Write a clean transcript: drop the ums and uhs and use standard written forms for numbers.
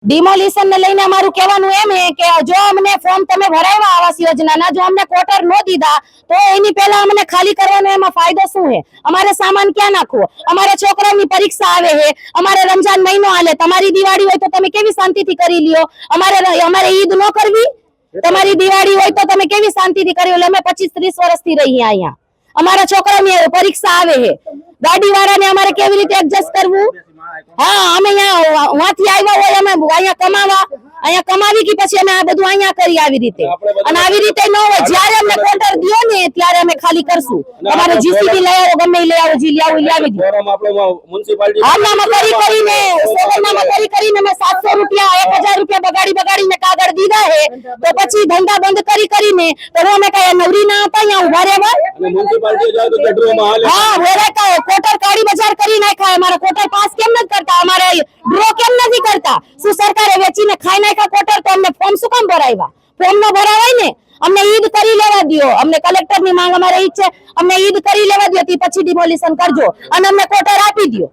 Demolition ને લઈને અમારું કહેવાનું એમ છે કે જો અમને ફોર્મ તમે ભરાવ્યા આવાસ યોજનાના, જો અમને ક્વાર્ટર ન દીધા તો એની પહેલા અમને ખાલી કરવાનો એમાં ફાયદો શું છે? અમારે સામાન ક્યાં નાખવો? અમારે છોકરાઓની પરીક્ષા આવે છે, અમારે રમજાન મહિનો હાલે, તમારી દિવાળી હોય તો તમે કેવી શાંતિથી કરી લ્યો, અમારે ઈદ ન કરવી? તમારી દિવાળી હોય તો તમે કેવી શાંતિથી કરી લો? અમે 25-30 વર્ષથી રહી અહીંયા, અમારા છોકરાઓની પરીક્ષા આવે છે, ગાડી વાળાને અમારે કેવી રીતે એડજસ્ટ કરવું? हाँ અમે वहांથી આવ્યા હોય, અમે અહીંયા કમાવી કે પછી અમે આ બધું અહીંયા કરી આવી રીતે, અને આવી રીતે ન હોય. જ્યારે અમને ક્વાર્ટર દિયો ને ત્યારે અમે ખાલી કરશું. તમારે જીસીબી લઈ આવો, ગમે લઈ આવો, જી લાવો લઈ આવી દો. આનામાં કરીને મેં 700 રૂપિયા 1000 રૂપિયા બગાડીને કાગળ દીધા હે, તો પછી ધંધા બંધ કરીને તો અમે કઈ નવરી ના હતા અહીંયા ઉભા રહેવા? હા વેરાતા ક્વાર્ટર કાળી બજાર કરી નાખ્યા. અમારા ક્વાર્ટર પાસ કેમ નથી કરતા? અમારે ડ્રો કેમ નથી કરતા? શું સરકારે વેચીને ખાઈ નાખ્યા ક્વાર્ટર? તો અમને ફોર્મ શું કામ ભરાવ્યા? ફોર્મ ન ભરાવાય ને. અમને ઈદ કરી લેવા દો. અમને કલેક્ટર ની માંગ અમારે ઈ છે, અમને ઈદ કરી લેવા દો, પછી ડિમોલિશન કરજો અને અમને ક્વાર્ટર આપી દો.